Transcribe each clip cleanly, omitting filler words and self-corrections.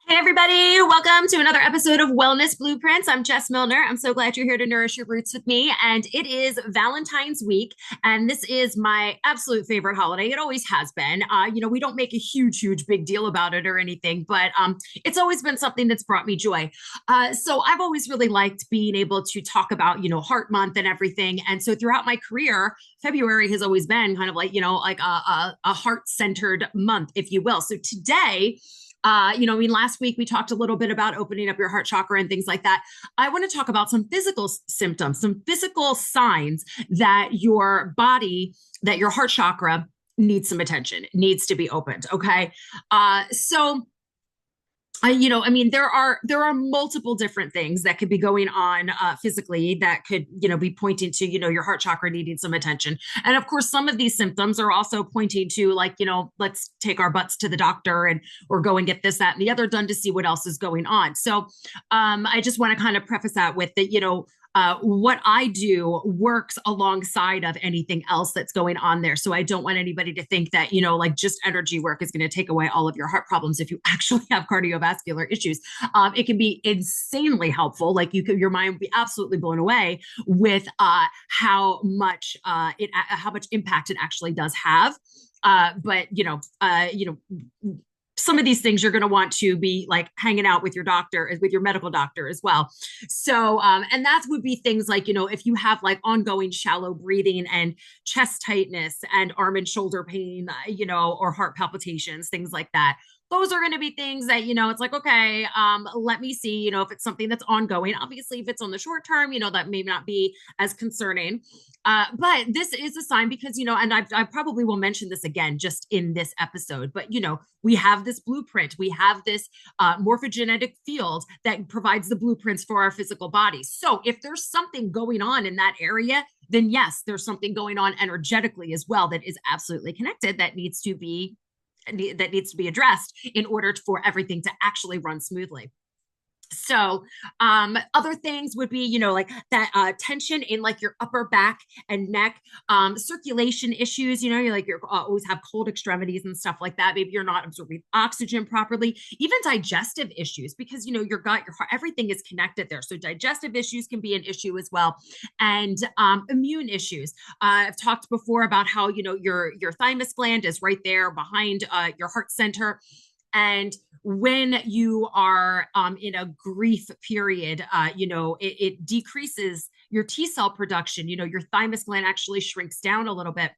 Hey, everybody, welcome to another episode of Wellness Blueprints. I'm Jess Milner. I'm so glad you're here to nourish your roots with me. And it is Valentine's week. And this is my absolute favorite holiday. It always has been. We don't make a huge, big deal about it or anything, but it's always been something that's brought me joy. So I've always really liked being able to talk about, Heart Month and everything. And so throughout my career, February has always been kind of like, a heart centered month, if you will. So today, last week we talked a little bit about opening up your heart chakra and things like that. I want to talk about some physical symptoms, some physical signs that your body, that your heart chakra needs some attention, needs to be opened. Okay. So there are multiple different things that could be going on physically that could, be pointing to, your heart chakra needing some attention. And of course, some of these symptoms are also pointing to, like, let's take our butts to the doctor and or go and get this, that, and the other done to see what else is going on. So I just want to kind of preface that with that, what I do works alongside of anything else that's going on there. So I don't want anybody to think that, like just energy work is going to take away all of your heart problems if you actually have cardiovascular issues. It can be insanely helpful. Like your mind would be absolutely blown away with how much impact it actually does have. But some of these things you're going to want to be like hanging out with your doctor, with your medical doctor as well. So, and that would be things like, if you have like ongoing shallow breathing and chest tightness and arm and shoulder pain, or heart palpitations, things like that. Those are going to be things that, it's like, okay, let me see, if it's something that's ongoing. Obviously, if it's on the short term, that may not be as concerning. But this is a sign because, and I probably will mention this again just in this episode, but, we have this blueprint. We have this morphogenetic field that provides the blueprints for our physical bodies. So if there's something going on in that area, then yes, there's something going on energetically as well that is absolutely connected that needs to be addressed in order for everything to actually run smoothly. So other things would be, like that tension in like your upper back and neck, circulation issues, you're like you're always have cold extremities and stuff like that. Maybe you're not absorbing oxygen properly, even digestive issues, because your gut, your heart, everything is connected there. So digestive issues can be an issue as well. And immune issues. I've talked before about how, your thymus gland is right there behind your heart center. And when you are in a grief period, it decreases your T cell production. Your thymus gland actually shrinks down a little bit.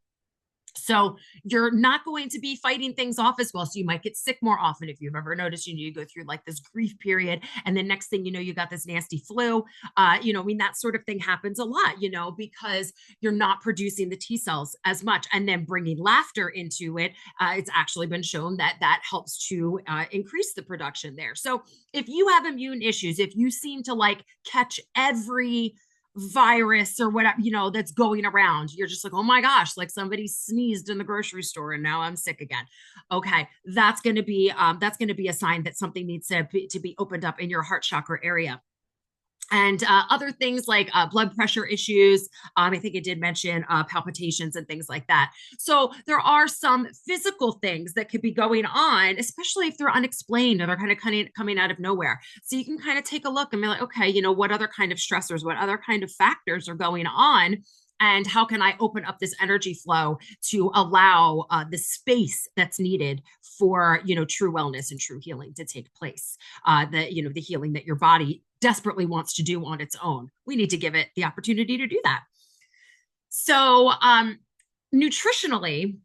So you're not going to be fighting things off as well. So you might get sick more often. If you've ever noticed, you go through like this grief period, and then next thing you got this nasty flu. That sort of thing happens a lot, because you're not producing the T cells as much, and then bringing laughter into it. It's actually been shown that that helps to increase the production there. So if you have immune issues, if you seem to like catch every virus or whatever, that's going around, you're just like, oh my gosh, like somebody sneezed in the grocery store and now I'm sick again. Okay, that's going to be a sign that something needs to be opened up in your heart chakra area. And other things like blood pressure issues. I think it did mention palpitations and things like that. So there are some physical things that could be going on, especially if they're unexplained or they're kind of coming out of nowhere. So you can kind of take a look and be like, okay, what other kind of stressors, what other kind of factors are going on? And how can I open up this energy flow to allow the space that's needed for, true wellness and true healing to take place? The healing that your body desperately wants to do on its own. We need to give it the opportunity to do that. So, nutritionally,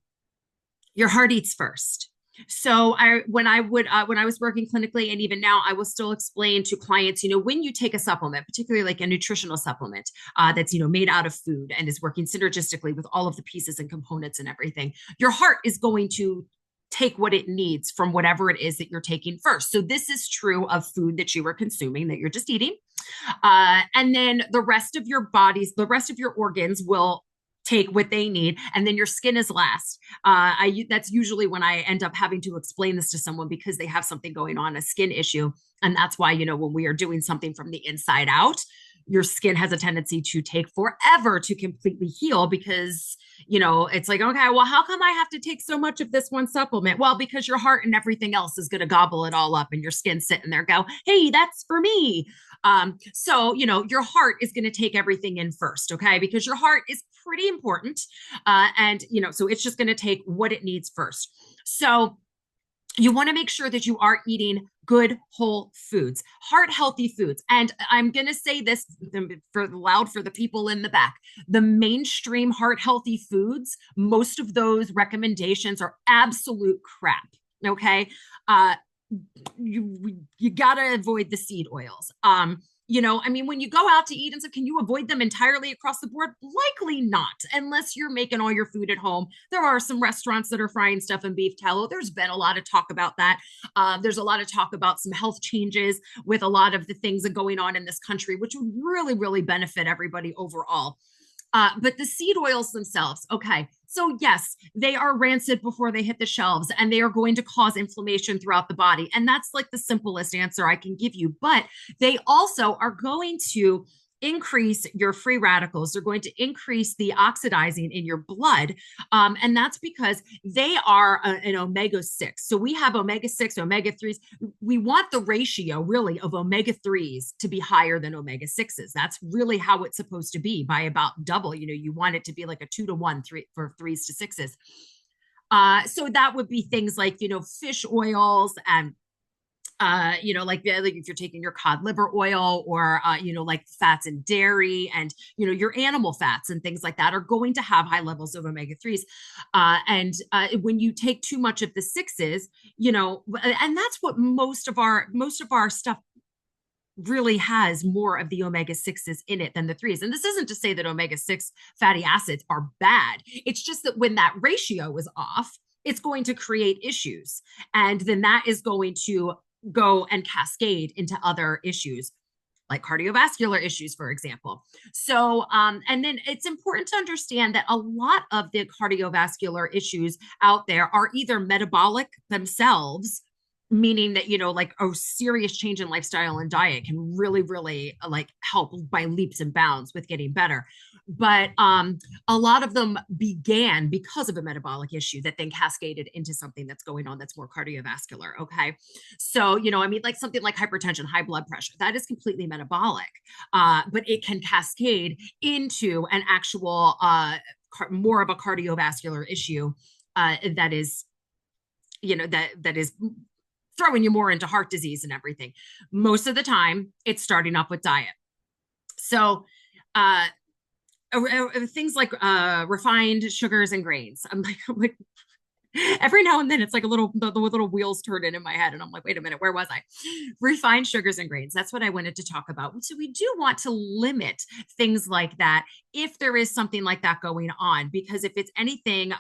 your heart eats first. So when I was working clinically, and even now, I will still explain to clients, when you take a supplement, particularly like a nutritional supplement that's made out of food and is working synergistically with all of the pieces and components and everything, your heart is going to take what it needs from whatever it is that you're taking first. So this is true of food that you are consuming, that you're just eating, and then the rest of your organs will take what they need, and then your skin is last. That's usually when I end up having to explain this to someone because they have something going on, a skin issue, and that's why when we are doing something from the inside out, your skin has a tendency to take forever to completely heal because, it's like, okay, well, how come I have to take so much of this one supplement? Well, because your heart and everything else is going to gobble it all up and your skin's sitting there go, hey, that's for me. So, your heart is going to take everything in first, okay? Because your heart is pretty important. So it's just going to take what it needs first. So you want to make sure that you are eating good whole foods, heart healthy foods. And I'm going to say this for loud for the people in the back. The mainstream heart healthy foods, most of those recommendations are absolute crap. Okay. You got to avoid the seed oils. When you go out to eat and stuff, can you avoid them entirely across the board? Likely not, unless you're making all your food at home. There are some restaurants that are frying stuff in beef tallow. There's been a lot of talk about that. There's a lot of talk about some health changes with a lot of the things that are going on in this country, which would really, really benefit everybody overall. But the seed oils themselves, okay. So yes, they are rancid before they hit the shelves and they are going to cause inflammation throughout the body. And that's like the simplest answer I can give you. But they also are going to increase your free radicals. They're going to increase the oxidizing in your blood. And that's because they are an omega-6. So we have omega-6, omega-3s. We want the ratio really of omega-3s to be higher than omega-6s. That's really how it's supposed to be by about double. You want it to be like a 2-to-1 for 3s to 6s. So that would be things like, fish oils and like if you're taking your cod liver oil or, like fats in dairy and, your animal fats and things like that are going to have high levels of omega-3s. When you take too much of the 6s, and that's what most of our stuff really has more of the omega-6s in it than the 3s. And this isn't to say that omega-6 fatty acids are bad. It's just that when that ratio is off, it's going to create issues. And then that is going to go and cascade into other issues like cardiovascular issues, for example. So, and then it's important to understand that a lot of the cardiovascular issues out there are either metabolic themselves, meaning that, like a serious change in lifestyle and diet can really, really like help by leaps and bounds with getting better. But a lot of them began because of a metabolic issue that then cascaded into something that's going on that's more cardiovascular. Okay. So, like something like hypertension, high blood pressure, that is completely metabolic, but it can cascade into an actual, more of a cardiovascular issue that is, that is throwing you more into heart disease and everything. Most of the time, it's starting off with diet. So, things like refined sugars and grains. I'm like, every now and then it's like the little wheels turning in my head, and I'm like, wait a minute, where was I? Refined sugars and grains. That's what I wanted to talk about. So we do want to limit things like that if there is something like that going on, because if it's anything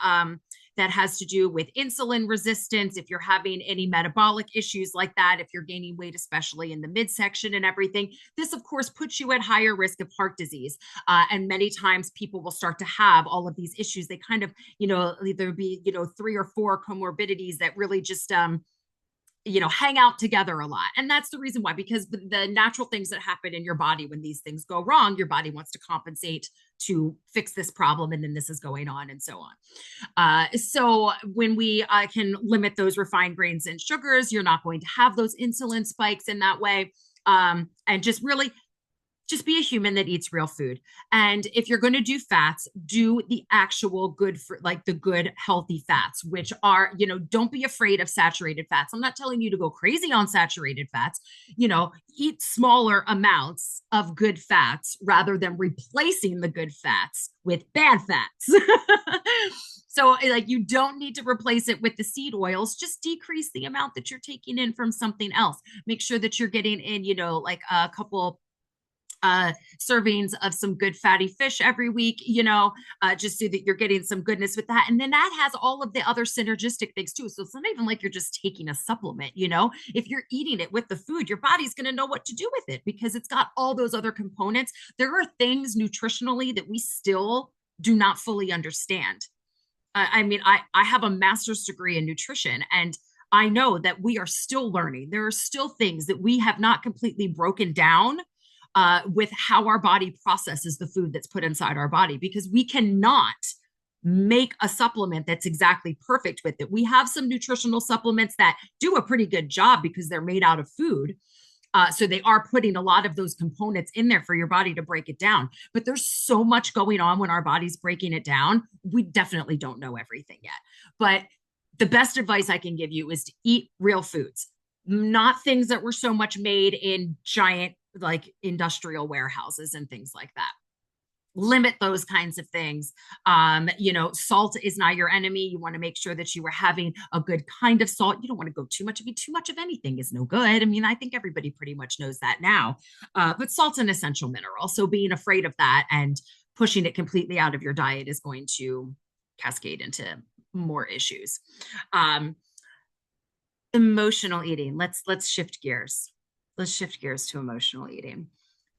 that has to do with insulin resistance, if you're having any metabolic issues like that, if you're gaining weight, especially in the midsection and everything, this of course puts you at higher risk of heart disease. And many times people will start to have all of these issues. They kind of, either be, 3 or 4 comorbidities that really just, hang out together a lot. And that's the reason why, because the natural things that happen in your body when these things go wrong, your body wants to compensate to fix this problem. And then this is going on and so on. So when we can limit those refined grains and sugars, you're not going to have those insulin spikes in that way. And just really just be a human that eats real food. And if you're going to do fats, do the actual good, for like the good healthy fats, which are, don't be afraid of saturated fats. I'm not telling you to go crazy on saturated fats, eat smaller amounts of good fats rather than replacing the good fats with bad fats. So like you don't need to replace it with the seed oils, just decrease the amount that you're taking in from something else. Make sure that you're getting in, like a couple servings of some good fatty fish every week, just so that you're getting some goodness with that. And then that has all of the other synergistic things too. So it's not even like you're just taking a supplement, if you're eating it with the food, your body's going to know what to do with it because it's got all those other components. There are things nutritionally that we still do not fully understand. I have a master's degree in nutrition, and I know that we are still learning. There are still things that we have not completely broken down with how our body processes the food that's put inside our body, because we cannot make a supplement that's exactly perfect with it. We have some nutritional supplements that do a pretty good job because they're made out of food. So they are putting a lot of those components in there for your body to break it down. But there's so much going on when our body's breaking it down. We definitely don't know everything yet. But the best advice I can give you is to eat real foods, not things that were so much made in giant, like industrial warehouses and things like that. Limit those kinds of things. Salt is not your enemy. You want to make sure that you are having a good kind of salt. You don't want to go too much of it. Too much of anything is no good. I mean, I think everybody pretty much knows that now. But salt's an essential mineral. So being afraid of that and pushing it completely out of your diet is going to cascade into more issues. Emotional eating. Let's shift gears. Let's shift gears to emotional eating.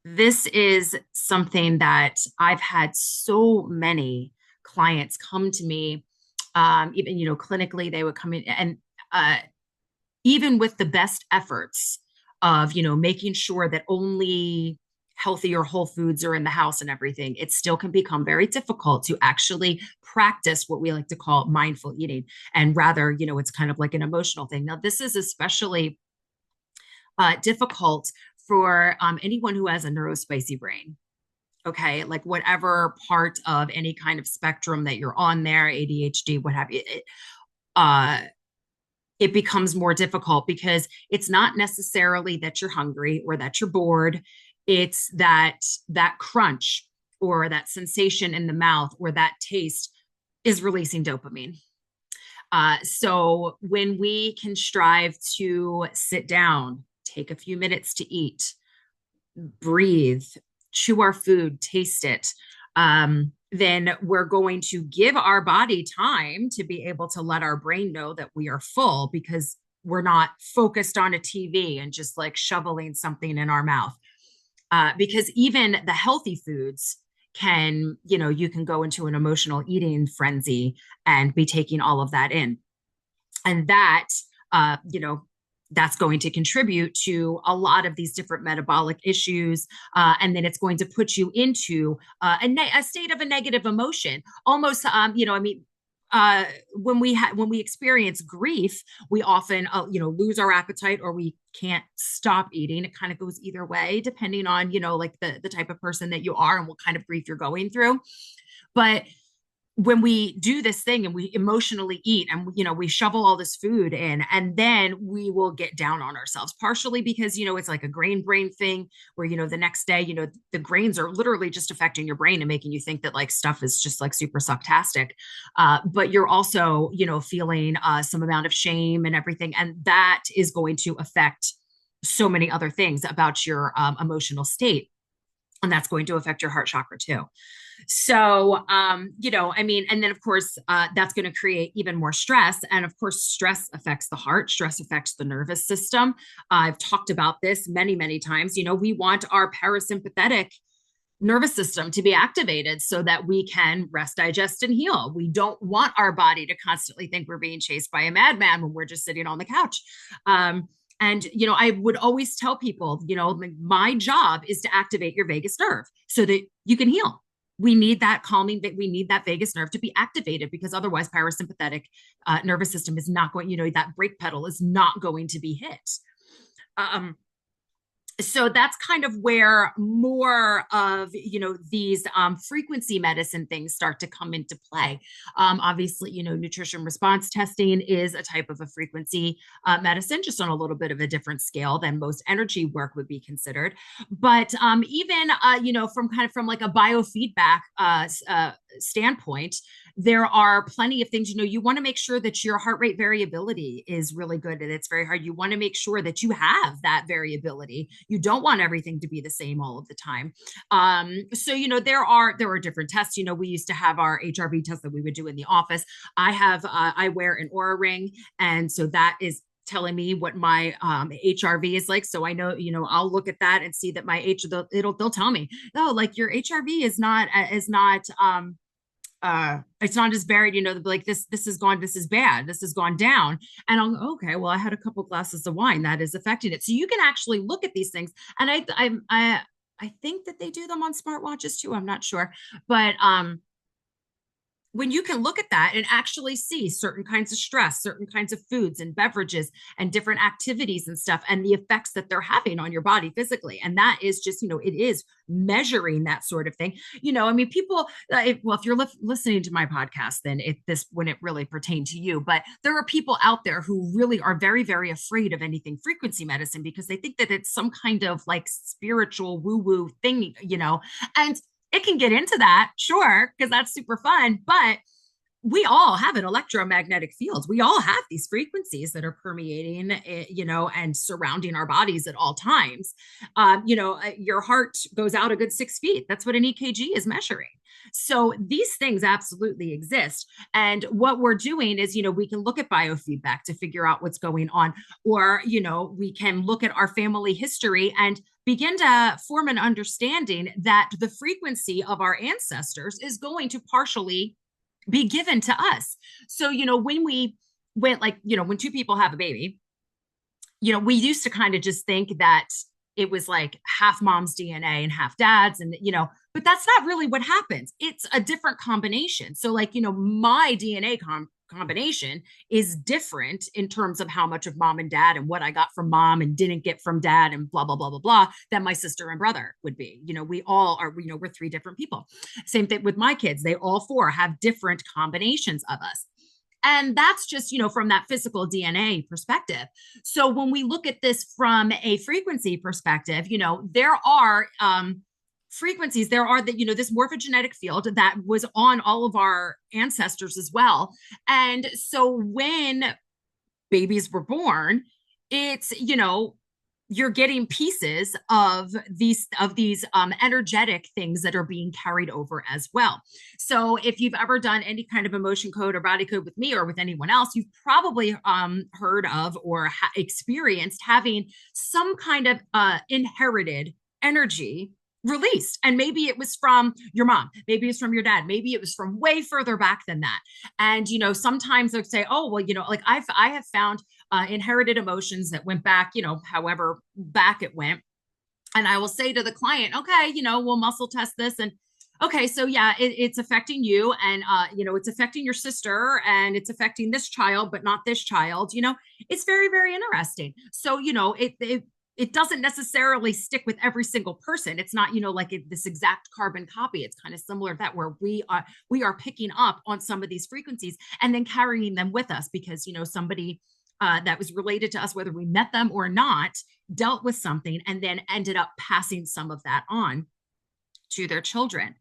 This is something that I've had so many clients come to me, even, clinically, they would come in and even with the best efforts of, making sure that only healthy or whole foods are in the house and everything, it still can become very difficult to actually practice what we like to call mindful eating. And rather, it's kind of like an emotional thing. Now, this is especially difficult for anyone who has a neurospicy brain. Okay, like whatever part of any kind of spectrum that you're on there, ADHD, what have you, it becomes more difficult because it's not necessarily that you're hungry or that you're bored. It's that crunch or that sensation in the mouth or that taste is releasing dopamine. So when we can strive to sit down, take a few minutes to eat, breathe, chew our food, taste it, then we're going to give our body time to be able to let our brain know that we are full because we're not focused on a TV and just like shoveling something in our mouth. Because even the healthy foods can, you can go into an emotional eating frenzy and be taking all of that in. And that, that's going to contribute to a lot of these different metabolic issues. And then it's going to put you into a state of a negative emotion. Almost, when we experience grief, we often, lose our appetite or we can't stop eating. It kind of goes either way, depending on, like the type of person that you are and what kind of grief you're going through. But when we do this thing and we emotionally eat and we shovel all this food in, and then we will get down on ourselves, partially because it's like a grain brain thing where the next day the grains are literally just affecting your brain and making you think that like stuff is just like super sucktastic, but you're also feeling some amount of shame and everything, and that is going to affect so many other things about your emotional state, and that's going to affect your heart chakra too. So, and then of course, that's going to create even more stress. And of course, stress affects the heart, stress affects the nervous system. I've talked about this many, many times. We want our parasympathetic nervous system to be activated so that we can rest, digest, and heal. We don't want our body to constantly think we're being chased by a madman when we're just sitting on the couch. And, I would always tell people, my job is to activate your vagus nerve so that you can heal. We need that calming, we need that vagus nerve to be activated because otherwise parasympathetic nervous system is not going, that brake pedal is not going to be hit. So that's kind of where more of these frequency medicine things start to come into play. Obviously, nutrition response testing is a type of a frequency medicine, just on a little bit of a different scale than most energy work would be considered. But even from like a biofeedback standpoint, there are plenty of things. You want to make sure that your heart rate variability is really good, and it's very hard. You want to make sure that you have that variability. You don't want everything to be the same all of the time. So there are different tests. We used to have our HRV test that we would do in the office. I wear an Aura ring, and so that is telling me what my HRV is like. So I know, I'll look at that and see that my they'll tell me, oh, like your HRV is not it's not as buried, like this is gone, this is bad, this has gone down. And I'll go, okay, well, I had a couple glasses of wine that is affecting it. So you can actually look at these things. And I think that they do them on smartwatches too. I'm not sure. But when you can look at that and actually see certain kinds of stress, certain kinds of foods and beverages and different activities and stuff, and the effects that they're having on your body physically. And that is just, it is measuring that sort of thing. I mean, people, well, if you're listening to my podcast, then this wouldn't really pertain to you. But there are people out there who really are very, very afraid of anything frequency medicine because they think that it's some kind of like spiritual woo woo thing. And it can get into that, sure, because that's super fun. But we all have an electromagnetic field. We all have these frequencies that are permeating, and surrounding our bodies at all times. Your heart goes out a good 6 feet. That's what an EKG is measuring. So these things absolutely exist. And what we're doing is, we can look at biofeedback to figure out what's going on, or, we can look at our family history and begin to form an understanding that the frequency of our ancestors is going to partially be given to us. So, when we went like, when two people have a baby, we used to kind of just think that it was like half mom's DNA and half dad's, and but that's not really what happens. It's a different combination. So like, my DNA combination is different in terms of how much of mom and dad and what I got from mom and didn't get from dad and blah, blah, blah, blah, blah, than my sister and brother would be. We all are, we're three different people. Same thing with my kids. They all four have different combinations of us. And that's just, from that physical DNA perspective. So when we look at this from a frequency perspective, there are frequencies, there are that, this morphogenetic field that was on all of our ancestors as well. And so when babies were born, it's, you're getting pieces of these energetic things that are being carried over as well. So if you've ever done any kind of emotion code or body code with me or with anyone else, you've probably heard of or experienced having some kind of inherited energy released. And maybe it was from your mom, maybe it's from your dad, maybe it was from way further back than that. And sometimes they'll say, oh well, like I have found inherited emotions that went back, however back it went. And I will say to the client, okay, we'll muscle test this. And okay, so yeah, it's affecting you, and it's affecting your sister, and it's affecting this child, but not this child. It's very, very interesting. So it doesn't necessarily stick with every single person. It's not, like this exact carbon copy. It's kind of similar to that, where we are picking up on some of these frequencies and then carrying them with us because, somebody that was related to us, whether we met them or not, dealt with something and then ended up passing some of that on to their children.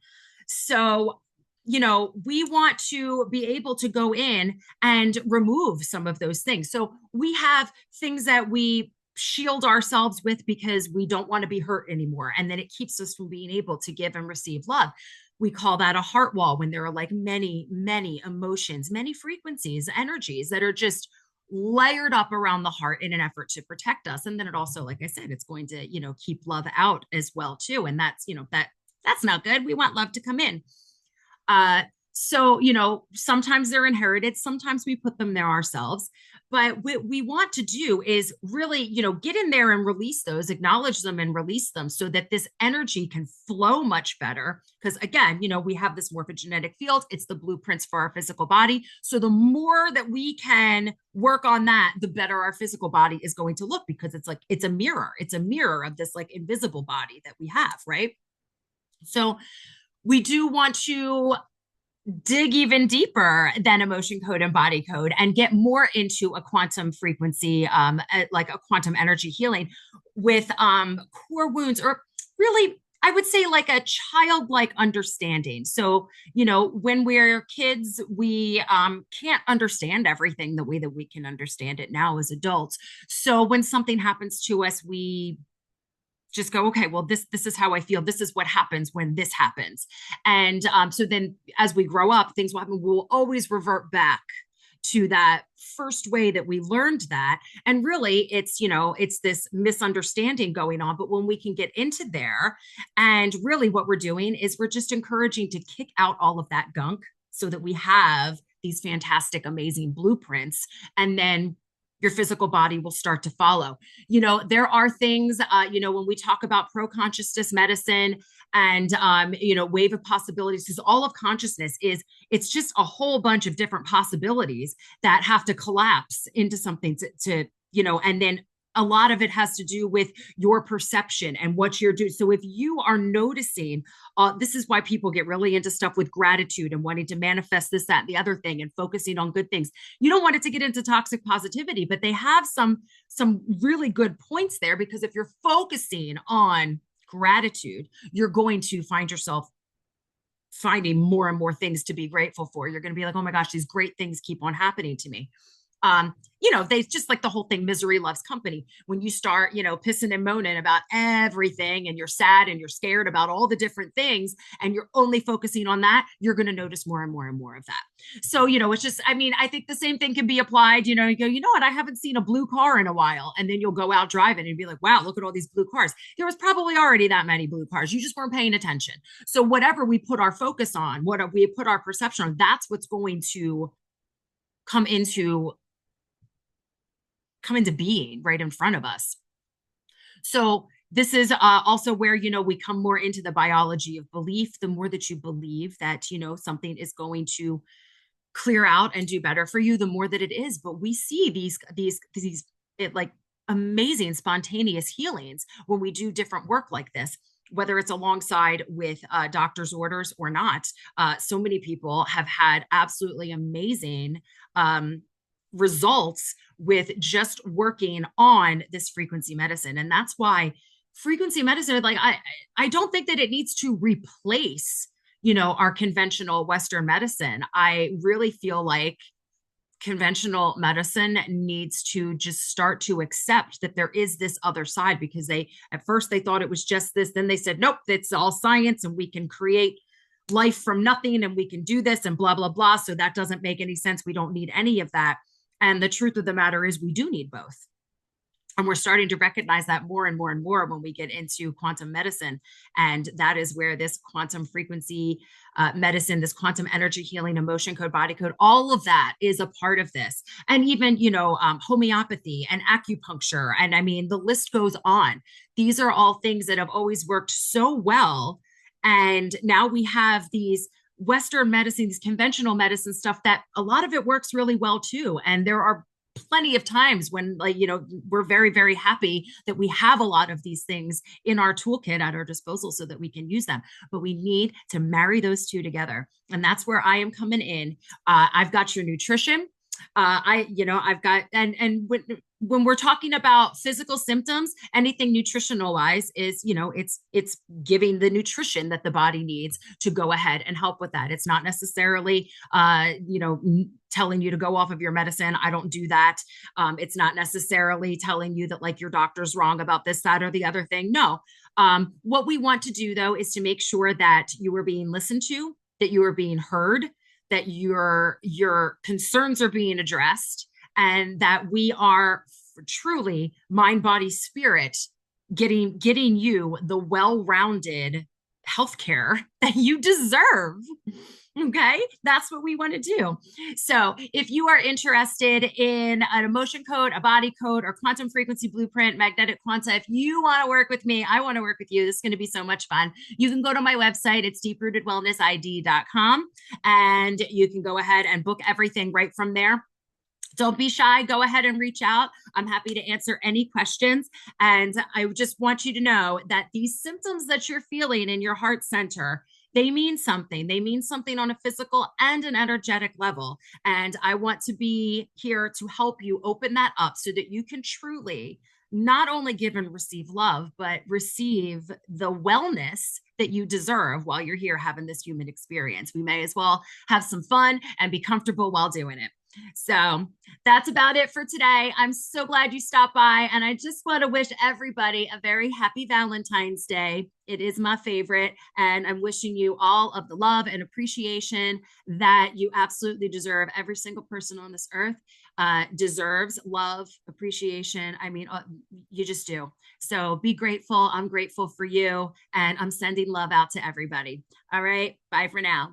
So, we want to be able to go in and remove some of those things. So we have things that we shield ourselves with because we don't want to be hurt anymore. And then it keeps us from being able to give and receive love. We call that a heart wall, when there are like many, many emotions, many frequencies, energies that are just layered up around the heart in an effort to protect us. And then it also, like I said, it's going to, keep love out as well too. And that's, that's not good. We want love to come in. So, sometimes they're inherited, sometimes we put them there ourselves. But what we want to do is really, get in there and release those, acknowledge them and release them so that this energy can flow much better. Because again, we have this morphogenetic field. It's the blueprints for our physical body. So the more that we can work on that, the better our physical body is going to look, because it's like, it's a mirror. It's a mirror of this like invisible body that we have, right? So we do want to dig even deeper than emotion code and body code and get more into a quantum frequency, like a quantum energy healing with core wounds, or really, I would say like a childlike understanding. So, when we're kids, we can't understand everything the way that we can understand it now as adults. So when something happens to us, we just go, okay, well, this is how I feel. This is what happens when this happens. And so then as we grow up, things will happen. We'll always revert back to that first way that we learned that. And really it's, it's this misunderstanding going on. But when we can get into there, and really what we're doing is we're just encouraging to kick out all of that gunk so that we have these fantastic, amazing blueprints. And then your physical body will start to follow. There are things, when we talk about pro-consciousness medicine and, wave of possibilities, because all of consciousness it's just a whole bunch of different possibilities that have to collapse into something and then a lot of it has to do with your perception and what you're doing. So if you are noticing, this is why people get really into stuff with gratitude and wanting to manifest this, that, and the other thing, and focusing on good things. You don't want it to get into toxic positivity, but they have some really good points there, because if you're focusing on gratitude, you're going to find yourself finding more and more things to be grateful for. You're going to be like, oh my gosh, these great things keep on happening to me. They just like the whole thing, misery loves company. When you start, pissing and moaning about everything, and you're sad and you're scared about all the different things, and you're only focusing on that, you're going to notice more and more and more of that. So, it's just, I think the same thing can be applied. You go, you know what? I haven't seen a blue car in a while. And then you'll go out driving and be like, wow, look at all these blue cars. There was probably already that many blue cars. You just weren't paying attention. So whatever we put our focus on, what we put our perception on, that's what's going to come into being right in front of us. So this is also where, we come more into the biology of belief. The more that you believe that, something is going to clear out and do better for you, the more that it is. But we see these like amazing spontaneous healings when we do different work like this, whether it's alongside with doctor's orders or not. So many people have had absolutely amazing results with just working on this frequency medicine. And that's why frequency medicine, like I don't think that it needs to replace, our conventional Western medicine. I really feel like conventional medicine needs to just start to accept that there is this other side, because at first they thought it was just this. Then they said, nope, it's all science and we can create life from nothing and we can do this and blah, blah, blah. So that doesn't make any sense. We don't need any of that. And the truth of the matter is we do need both. And we're starting to recognize that more and more and more when we get into quantum medicine. And that is where this quantum frequency medicine, this quantum energy healing, emotion code, body code, all of that is a part of this. And even, homeopathy and acupuncture. And the list goes on. These are all things that have always worked so well. And now we have these Western medicine, these conventional medicine stuff that a lot of it works really well too. And there are plenty of times when, we're very, very happy that we have a lot of these things in our toolkit at our disposal so that we can use them. But we need to marry those two together. And that's where I am coming in. I've got your nutrition. I've got, and when we're talking about physical symptoms, anything nutritional wise is, it's giving the nutrition that the body needs to go ahead and help with that. It's not necessarily, telling you to go off of your medicine. I don't do that. It's not necessarily telling you that like your doctor's wrong about this, that, or the other thing. No. What we want to do though, is to make sure that you are being listened to, that you are being heard, that your concerns are being addressed, and that we are truly mind, body, spirit, getting you the well-rounded healthcare that you deserve. Okay, that's what we want to do. So if you are interested in an emotion code, a body code, or quantum frequency blueprint, magnetic quanta, if you want to work with me, I want to work with you. This is going to be so much fun. You can go to my website. It's deeprootedwellnessid.com, and you can go ahead and book everything right from there. Don't be shy. Go ahead and reach out. I'm happy to answer any questions. And I just want you to know that these symptoms that you're feeling in your heart center, they mean something. They mean something on a physical and an energetic level. And I want to be here to help you open that up so that you can truly not only give and receive love, but receive the wellness that you deserve while you're here having this human experience. We may as well have some fun and be comfortable while doing it. So that's about it for today. I'm so glad you stopped by. And I just want to wish everybody a very happy Valentine's Day. It is my favorite. And I'm wishing you all of the love and appreciation that you absolutely deserve. Every single person on this earth deserves love, appreciation. You just do. So be grateful. I'm grateful for you. And I'm sending love out to everybody. All right. Bye for now.